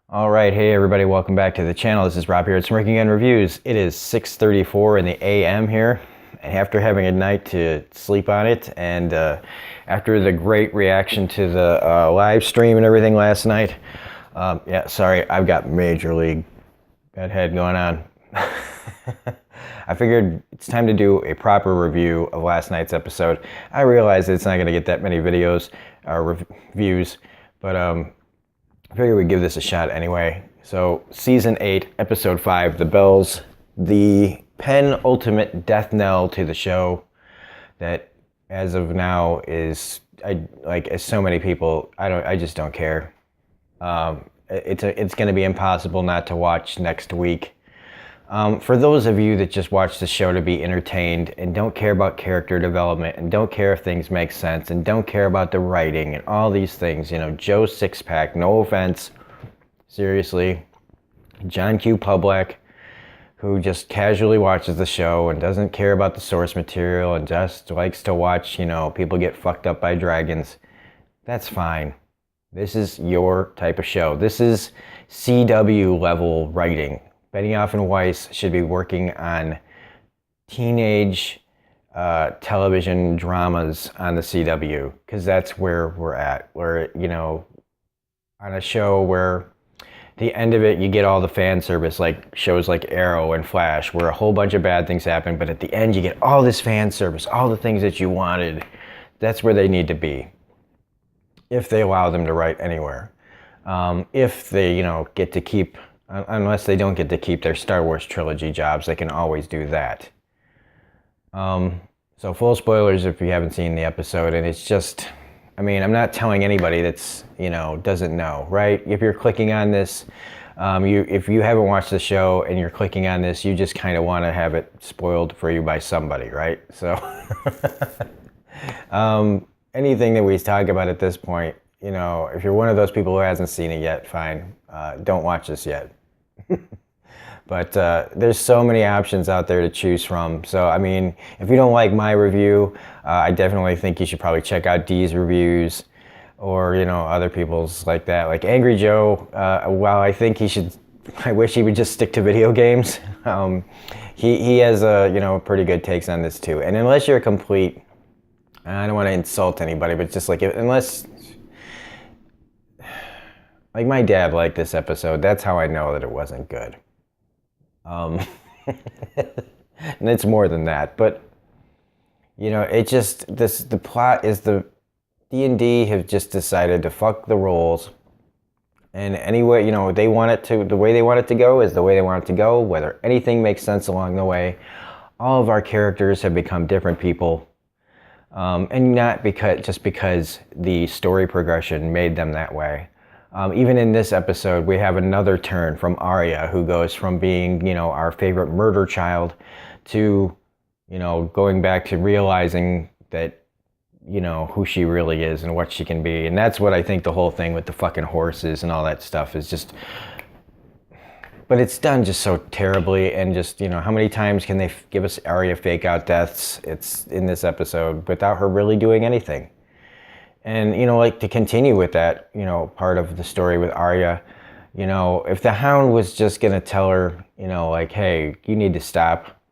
All right, hey everybody, welcome back to the channel. This is Rob here at Smirking Gun Reviews. It is 6:34 in the AM here, and after having a night to sleep on it, and after the great reaction to the live stream and everything last night, sorry, I've got major league bedhead going on. I figured it's time to do a proper review of last night's episode. I realize it's not going to get that many videos or reviews, but I figured we'd give this a shot anyway. So, Season 8, Episode 5, The Bells, the penultimate death knell to the show that, as of now, is, as so many people, I just don't care. It's going to be impossible not to watch next week. For those of you that just watch the show to be entertained and don't care about character development and don't care if things make sense and don't care about the writing and all these things, Joe Sixpack, no offense, seriously, John Q. Public, who just casually watches the show and doesn't care about the source material and just likes to watch, people get fucked up by dragons, that's fine. This is your type of show. This is CW level writing. Benioff and Weiss should be working on teenage television dramas on the CW, because that's where we're at. We're, on a show where the end of it, you get all the fan service, like shows like Arrow and Flash, where a whole bunch of bad things happen, but at the end you get all this fan service, all the things that you wanted. That's where they need to be, if they allow them to write anywhere. If they, get to keep... Unless they don't get to keep their Star Wars trilogy jobs, they can always do that. So full spoilers if you haven't seen the episode, and it's just, I'm not telling anybody that's, doesn't know, right? If you're clicking on this, if you haven't watched the show and you're clicking on this, you just kind of want to have it spoiled for you by somebody, right? So, anything that we talk about at this point, if you're one of those people who hasn't seen it yet, fine. Don't watch this yet. But there's so many options out there to choose from. So, if you don't like my review, I definitely think you should probably check out Dee's reviews or, other people's like that. Like Angry Joe, while I think I wish he would just stick to video games. He has, pretty good takes on this too. And unless you're a complete, I don't want to insult anybody, but just unless... Like my dad liked this episode. That's how I know that it wasn't good. And it's more than that. But, the plot is the D&D have just decided to fuck the rules. And anyway, they want it to, the way they want it to go is the way they want it to go. Whether anything makes sense along the way. All of our characters have become different people. And not just because the story progression made them that way. Even in this episode, we have another turn from Arya, who goes from being, our favorite murder child to, going back to realizing that, who she really is and what she can be. And that's what I think the whole thing with the fucking horses and all that stuff is just... But it's done just so terribly, and just, how many times can they give us Arya fake out deaths? It's in this episode without her really doing anything. And, to continue with that, part of the story with Arya, if the Hound was just going to tell her, hey, you need to stop,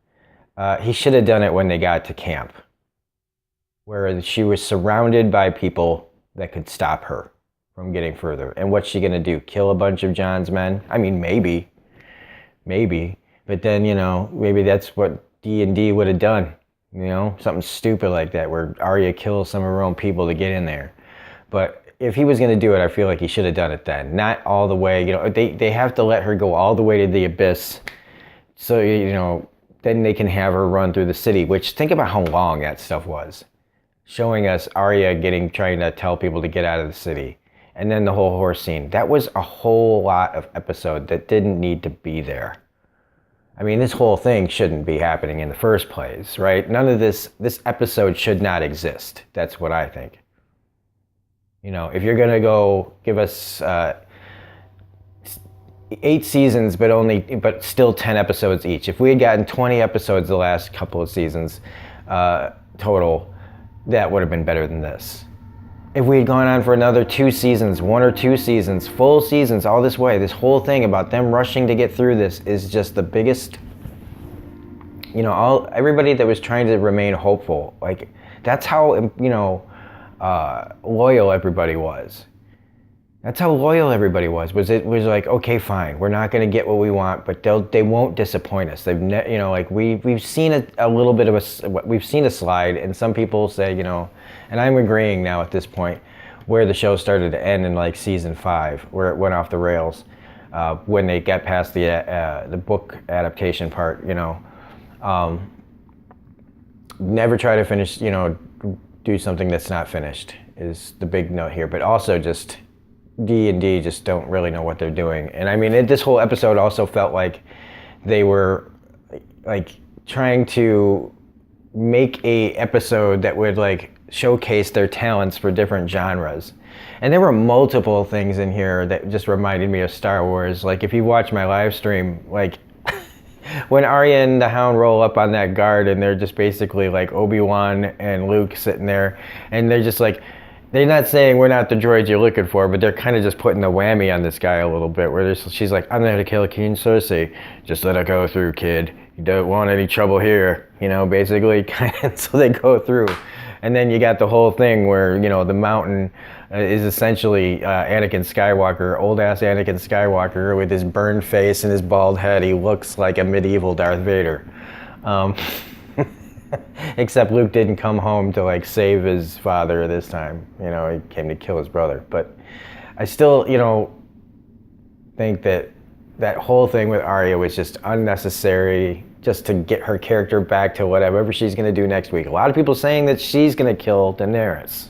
he should have done it when they got to camp, where she was surrounded by people that could stop her from getting further. And what's she going to do? Kill a bunch of Jon's men? Maybe. But then, maybe that's what D&D would have done. Something stupid like that, where Arya kills some of her own people to get in there. But if he was going to do it, I feel like he should have done it then. Not all the way, they have to let her go all the way to the abyss. So, then they can have her run through the city, which, think about how long that stuff was. Showing us Arya trying to tell people to get out of the city. And then the whole horse scene. That was a whole lot of episode that didn't need to be there. This whole thing shouldn't be happening in the first place, right? None of this episode should not exist. That's what I think. If you're going to go give us 8 seasons, but still 10 episodes each. If we had gotten 20 episodes the last couple of seasons total, that would have been better than this. if we had gone on for another 2 seasons, 1 or 2 seasons, full seasons, all this way, this whole thing about them rushing to get through this is just the biggest, everybody that was trying to remain hopeful, like, that's how, loyal everybody was. That's how loyal everybody was. It was like, okay, fine, we're not going to get what we want, but they won't disappoint us. They've, we've seen a little bit of we've seen a slide, and some people say, and I'm agreeing now at this point, where the show started to end in like season 5, where it went off the rails, when they got past the book adaptation part, never try to finish, do something that's not finished is the big note here, but also just D&D just don't really know what they're doing. And I mean, this whole episode also felt like they were like trying to make a episode that would like showcase their talents for different genres. And there were multiple things in here that just reminded me of Star Wars. Like if you watch my live stream, like when Arya and the Hound roll up on that guard and they're just basically like Obi-Wan and Luke sitting there, and they're just like, they're not saying we're not the droids you're looking for, but they're kind of just putting the whammy on this guy a little bit, where she's like, I'm there to kill King Cersei. Just let it go through, kid. You don't want any trouble here, basically. So they go through. And then you got the whole thing where, the mountain is essentially Anakin Skywalker, old-ass Anakin Skywalker with his burned face and his bald head. He looks like a medieval Darth Vader. Except Luke didn't come home to like save his father this time. He came to kill his brother. But I still, think that whole thing with Arya was just unnecessary, just to get her character back to whatever she's going to do next week. A lot of people saying that she's going to kill Daenerys.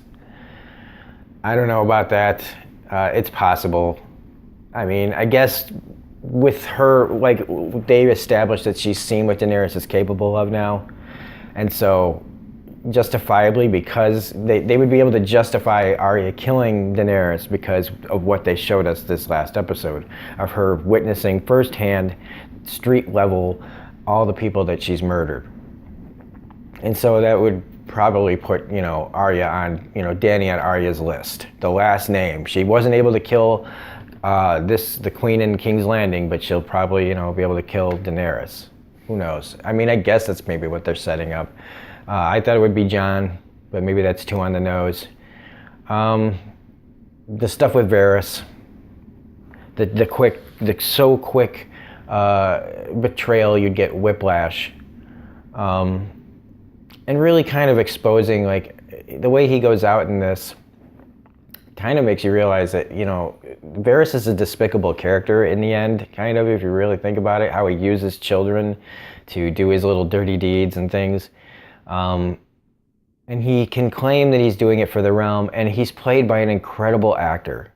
I don't know about that. It's possible. I mean, I guess with her, like, they established that she's seen what Daenerys is capable of now. And so, justifiably, because they would be able to justify Arya killing Daenerys because of what they showed us this last episode, of her witnessing firsthand, street level, all the people that she's murdered. And so that would probably put, Arya on, Dany on Arya's list. The last name. She wasn't able to kill the Queen in King's Landing, but she'll probably, be able to kill Daenerys. Who knows? I mean, I guess that's maybe what they're setting up. I thought it would be Jon, but maybe that's too on the nose. The stuff with Varys, the so quick betrayal, you'd get whiplash, and really kind of exposing, like, the way he goes out in this kind of makes you realize that, Varys is a despicable character in the end, kind of, if you really think about it, how he uses children to do his little dirty deeds and things. And he can claim that he's doing it for the realm, and he's played by an incredible actor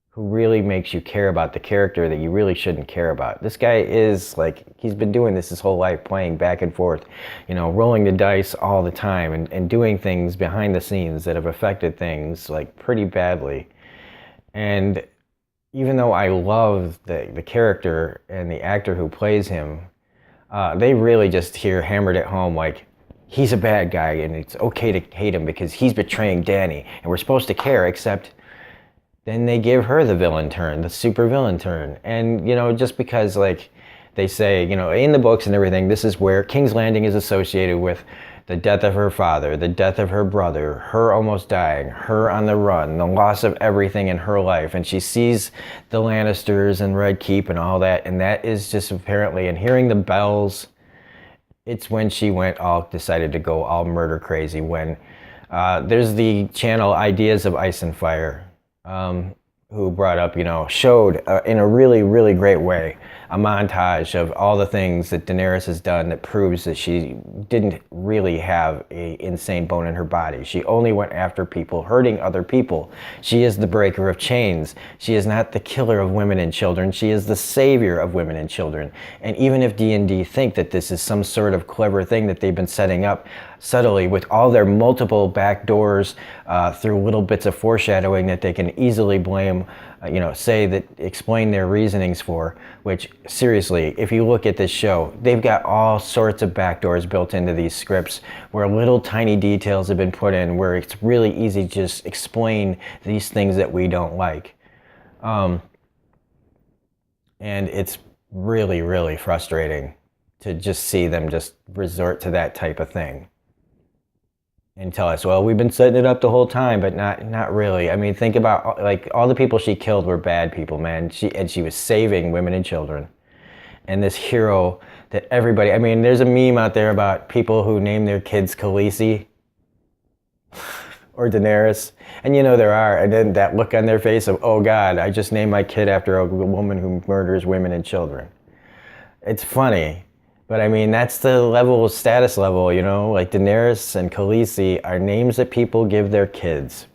who really makes you care about the character that you really shouldn't care about. This guy is, like, he's been doing this his whole life, playing back and forth, rolling the dice all the time and doing things behind the scenes that have affected things, like, pretty badly. And even though I love the character and the actor who plays him, they really just here hammered it home, like, he's a bad guy and it's okay to hate him because he's betraying Dany and we're supposed to care, except then they give her the villain turn, the super villain turn. And, just because, like, they say, in the books and everything, this is where King's Landing is associated with the death of her father, the death of her brother, her almost dying, her on the run, the loss of everything in her life. And she sees the Lannisters and Red Keep and all that. And that is just apparently, and hearing the bells, it's when she decided to go all murder crazy. When there's the channel Ideas of Ice and Fire, who brought up, showed in a really, really great way a montage of all the things that Daenerys has done that proves that she didn't really have an insane bone in her body. She only went after people, hurting other people. She is the breaker of chains. She is not the killer of women and children. She is the savior of women and children. And even if D&D think that this is some sort of clever thing that they've been setting up, subtly with all their multiple back doors through little bits of foreshadowing that they can easily blame, explain their reasonings for, which seriously, if you look at this show, they've got all sorts of back doors built into these scripts where little tiny details have been put in where it's really easy to just explain these things that we don't like. And it's really, really frustrating to just see them just resort to that type of thing and tell us, well, we've been setting it up the whole time, but not really. I mean, think about, like, all the people she killed were bad people, man. She was saving women and children. And this hero that everybody, I mean, there's a meme out there about people who name their kids Khaleesi or Daenerys, and there are, and then that look on their face of, oh God, I just named my kid after a woman who murders women and children. It's funny. But I mean, that's the level, status level, like Daenerys and Khaleesi are names that people give their kids.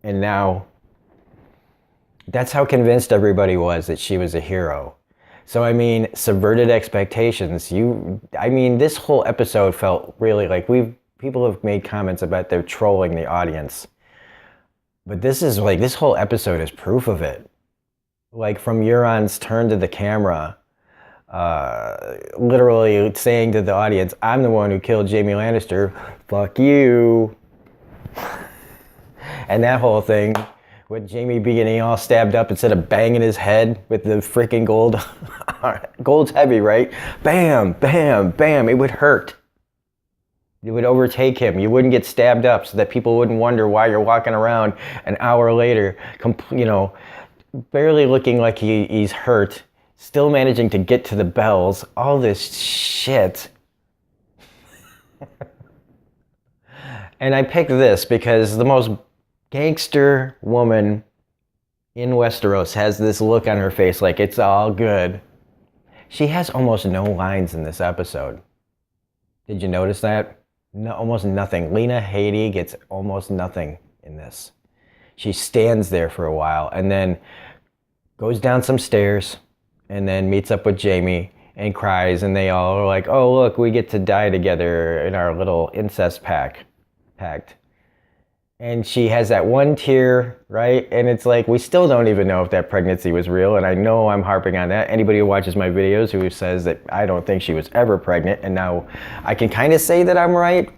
And now, that's how convinced everybody was that she was a hero. So I mean, subverted expectations. This whole episode felt really like people have made comments about they're trolling the audience. But this whole episode is proof of it. Like from Euron's turn to the camera, literally saying to the audience, I'm the one who killed Jaime Lannister, fuck you. And that whole thing with Jaime being all stabbed up instead of banging his head with the freaking gold. Gold's heavy, right? Bam, bam, bam. It would hurt. It would overtake him. You wouldn't get stabbed up so that people wouldn't wonder why you're walking around an hour later, barely looking like he's hurt, still managing to get to the bells, all this shit. And I picked this because the most gangster woman in Westeros has this look on her face like it's all good. She has almost no lines in this episode. Did you notice that? No, almost nothing. Lena Headey gets almost nothing in this. She stands there for a while and then goes down some stairs and then meets up with Jaime and cries, and they all are like, oh, look, we get to die together in our little incest pact. And she has that one tear, right? And it's like, we still don't even know if that pregnancy was real, and I know I'm harping on that. Anybody who watches my videos who says that I don't think she was ever pregnant, and now I can kind of say that I'm right.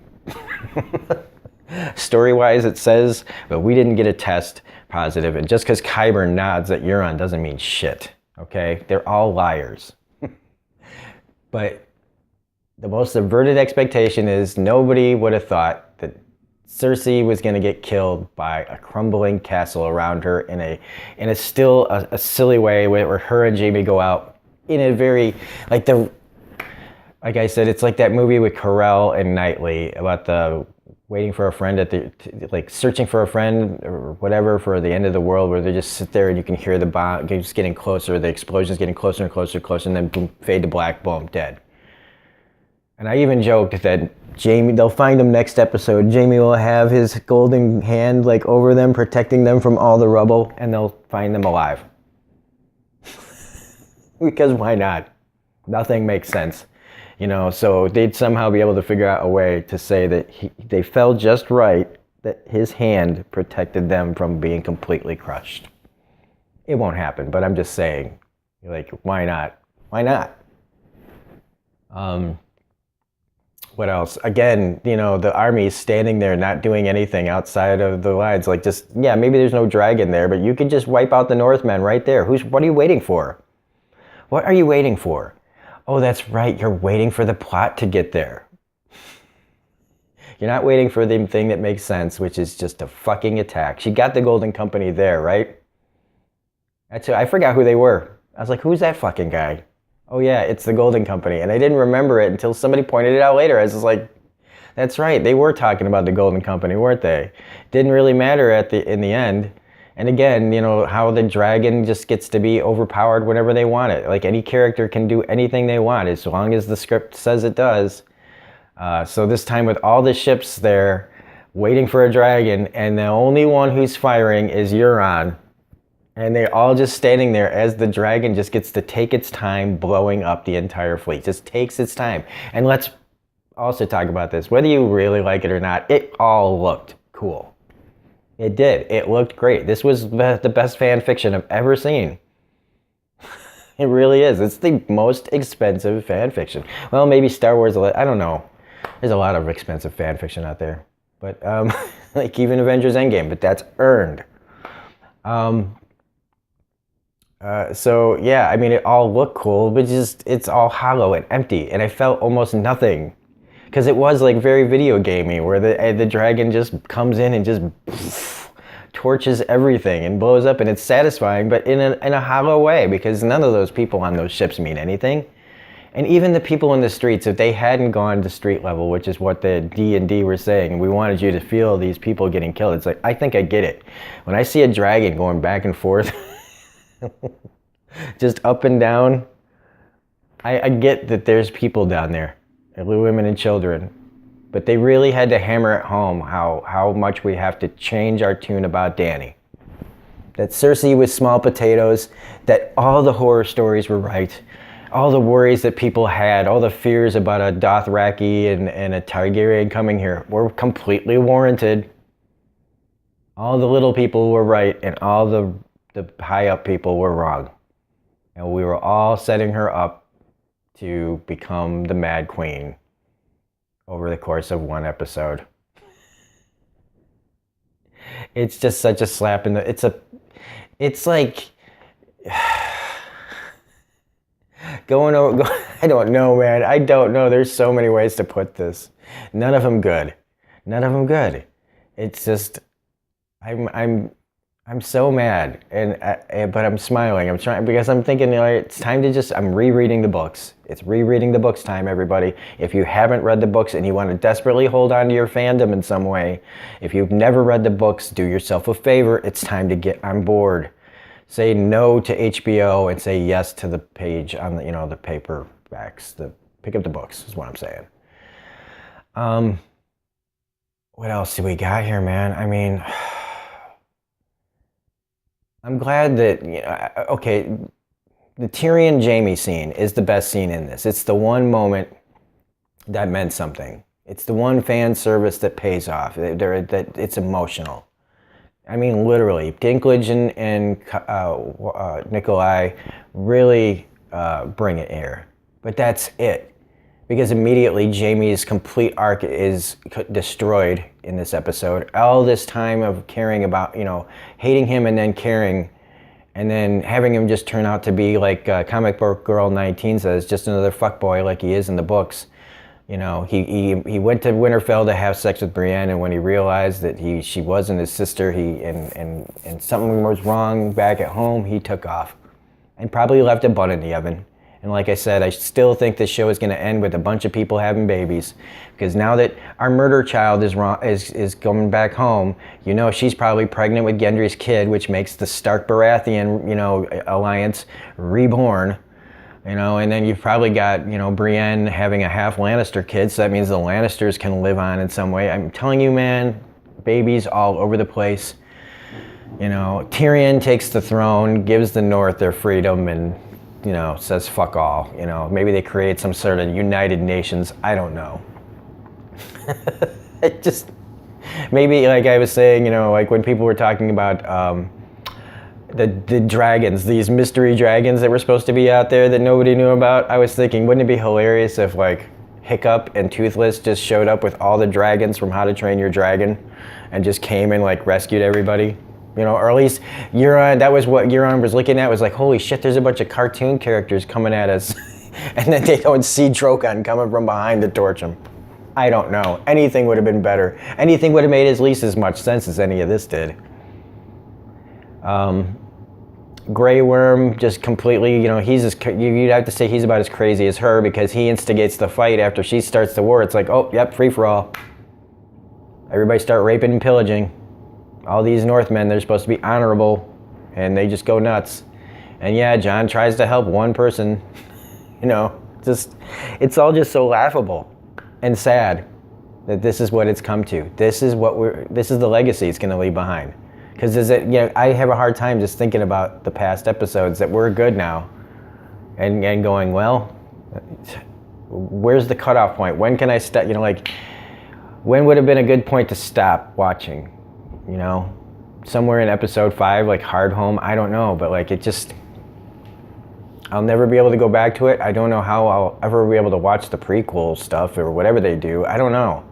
Story-wise, it says, but we didn't get a test positive, and just because Qyburn nods at Euron doesn't mean shit, okay? They're all liars. But the most subverted expectation is nobody would have thought that Cersei was going to get killed by a crumbling castle around her in a still a silly way where her and Jaime go out in a very, like I said, it's like that movie with Carell and Knightley about the waiting for a friend searching for a friend or whatever for the end of the world, where they just sit there and you can hear the bomb just getting closer, the explosion's getting closer and closer and closer, and then boom, fade to black, boom, dead. And I even joked that they'll find him next episode. Jaime will have his golden hand like over them, protecting them from all the rubble, and they'll find them alive. Because why not? Nothing makes sense. So they'd somehow be able to figure out a way to say that they fell just right, that his hand protected them from being completely crushed. It won't happen, but I'm just saying, like, why not? Why not? What else? Again, the army's standing there not doing anything outside of the lines. Like, maybe there's no dragon there, but you could just wipe out the Northmen right there. What are you waiting for? What are you waiting for? Oh, that's right. You're waiting for the plot to get there. You're not waiting for the thing that makes sense, which is just a fucking attack. She got the Golden Company there, right? I forgot who they were. I was like, who's that fucking guy? Oh yeah, it's the Golden Company. And I didn't remember it until somebody pointed it out later. I was just like, that's right. They were talking about the Golden Company, weren't they? Didn't really matter in the end. And again, how the dragon just gets to be overpowered whenever they want it. Like, any character can do anything they want as long as the script says it does. So this time with all the ships there waiting for a dragon, and the only one who's firing is Euron. And they're all just standing there as the dragon just gets to take its time blowing up the entire fleet. Just takes its time. And let's also talk about this. Whether you really like it or not, it all looked cool. It did. It looked great. This was the best fan fiction I've ever seen. It really is. It's the most expensive fan fiction. Well, maybe Star Wars, I don't know. There's a lot of expensive fan fiction out there. But, like even Avengers Endgame, but that's earned. So yeah, I mean, it all looked cool, but it's all hollow and empty, and I felt almost nothing, because it was like very video gamey, where the dragon just comes in and just torches everything and blows up, and it's satisfying, but in a hollow way, because none of those people on those ships mean anything. And even the people in the streets, if they hadn't gone to street level, which is what the D&D were saying, we wanted you to feel these people getting killed. It's like, I think I get it. When I see a dragon going back and forth, just up and down, I get that there's people down there, women and children. But they really had to hammer it home how much we have to change our tune about Dany. That Cersei was small potatoes, that all the horror stories were right. All the worries that people had, all the fears about a Dothraki and a Targaryen coming here were completely warranted. All the little people were right, and all the high up people were wrong. And we were all setting her up to become the Mad Queen over the course of one episode. It's just such a slap in the... It's like... Going over, I don't know, man. I don't know. There's so many ways to put this. None of them good. None of them good. It's just, I'm so mad, but I'm smiling. I'm trying, because I'm thinking, it's time to just. I'm rereading the books. It's rereading the books time, everybody. If you haven't read the books and you want to desperately hold on to your fandom in some way, if you've never read the books, do yourself a favor. It's time to get on board. Say no to HBO and say yes to the page on the, the paperbacks. Pick up the books is what I'm saying. What else do we got here, man? I mean, I'm glad that, okay, the Tyrion Jaime scene is the best scene in this. It's the one moment that meant something. It's the one fan service that pays off. That it's emotional. I mean, literally, Dinklage and Nikolai really bring it here. But that's it. Because immediately, Jaime's complete arc is destroyed in this episode. All this time of caring about, hating him and then caring, and then having him just turn out to be like Comic Book Girl 19 says, just another fuckboy like he is in the books. He went to Winterfell to have sex with Brienne, and when he realized that she wasn't his sister, and something was wrong back at home, he took off, and probably left a bun in the oven. And like I said, I still think this show is going to end with a bunch of people having babies, because now that our murder child is coming back home, she's probably pregnant with Gendry's kid, which makes the Stark Baratheon alliance reborn. And then you've probably got, Brienne having a half Lannister kid, so that means the Lannisters can live on in some way. I'm telling you, man, babies all over the place. Tyrion takes the throne, gives the North their freedom, and, says fuck all. Maybe they create some sort of United Nations. I don't know. It just, maybe, like I was saying, like when people were talking about, the dragons, these mystery dragons that were supposed to be out there that nobody knew about. I was thinking, wouldn't it be hilarious if like Hiccup and Toothless just showed up with all the dragons from How to Train Your Dragon and just came and like rescued everybody? Or at least Euron, that was what Euron was looking at, was like, holy shit, there's a bunch of cartoon characters coming at us. And then they don't see Drogon coming from behind to torch him. I don't know. Anything would have been better. Anything would have made at least as much sense as any of this did. Grey Worm just completely, you'd have to say he's about as crazy as her, because he instigates the fight after she starts the war. It's like, oh, yep, free for all. Everybody start raping and pillaging. All these Northmen, they're supposed to be honorable, and they just go nuts. And yeah, Jon tries to help one person. It's all just so laughable and sad that this is what it's come to. This is the legacy it's going to leave behind. Because I have a hard time just thinking about the past episodes that were good now, and going, well, where's the cutoff point? When can I stop? You know, like, when would have been a good point to stop watching? You know, somewhere in episode 5, like Hardhome, I don't know, but like, it just, I'll never be able to go back to it. I don't know how I'll ever be able to watch the prequel stuff or whatever they do. I don't know.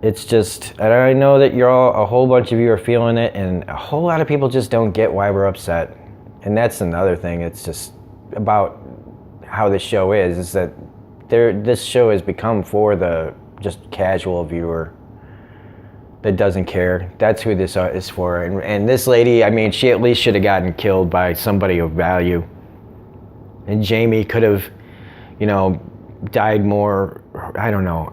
It's just, and I know that you're all, a whole bunch of you are feeling it, and a whole lot of people just don't get why we're upset. And that's another thing. It's just about how this show is that this show has become for the just casual viewer that doesn't care. That's who this is for. And this lady, I mean, she at least should have gotten killed by somebody of value. And Jamie could have, you know, died more. I don't know.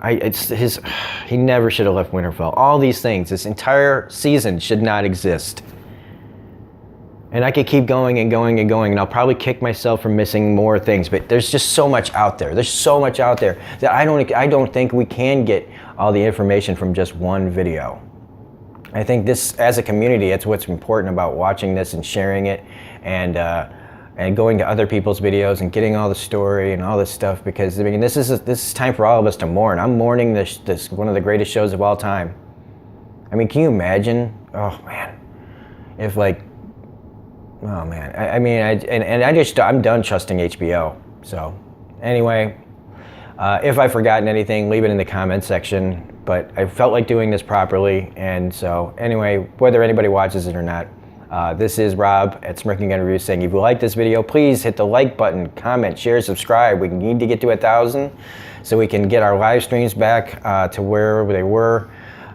He never should have left Winterfell. All these things, this entire season should not exist. And I could keep going and going and going, and I'll probably kick myself for missing more things. But there's just so much out there. There's so much out there that I don't think we can get all the information from just one video. I think this, as a community, it's what's important about watching this and sharing it, and going to other people's videos and getting all the story and all this stuff, because I mean, this is time for all of us to mourn. I'm mourning this one of the greatest shows of all time. I mean, can you imagine? Oh man, if like, oh man, I'm done trusting HBO. So anyway, if I've forgotten anything, leave it in the comment section. But I felt like doing this properly, and so anyway, whether anybody watches it or not, this is Rob at Smirking Gun Reviews saying, if you like this video, please hit the like button, comment, share, subscribe. We need to get to 1,000 so we can get our live streams back to where they were.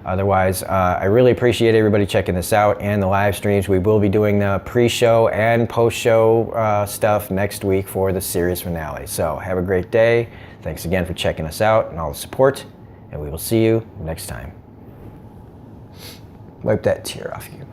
Otherwise, I really appreciate everybody checking this out and the live streams. We will be doing the pre-show and post-show stuff next week for the series finale. So have a great day. Thanks again for checking us out and all the support, and we will see you next time. Wipe that tear off you.